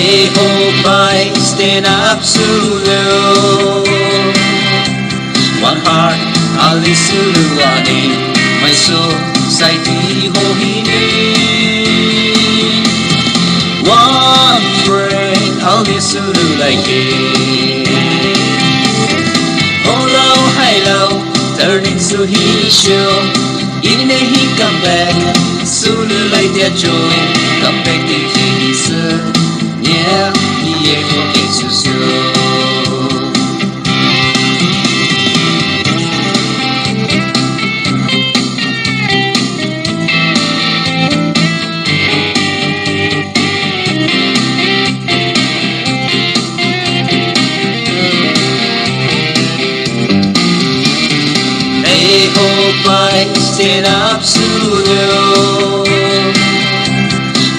Hey, Hopai, stand up Sulu. One heart, Ali Suluani, my soul, Saiti Hohini. One friend, Ali Sulu like it. Oh, low, high, low, turning to his show. In a he come back, Sulu like their joy. Come back to his yeah, he ain't forget to show. Hey, Hopai, stand up, Sulu.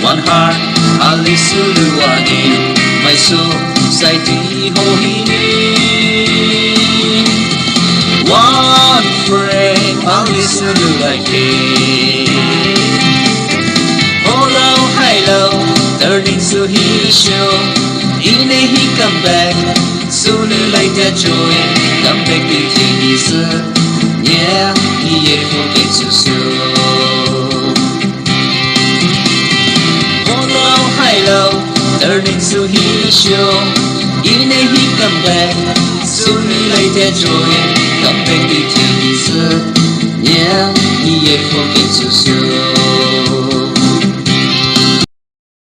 One heart, Ali Suluani, my soul, Saiti Hohini. One friend, Ali Sululaki. Oh, low, high, low, turning to his show. In a he come back, Sulu like that joy. Come back to his yeah, he ain't forget to show. Low, turning to his show. In a he come back, soon like that joy. Come back to his yeah, he ain't forget to show.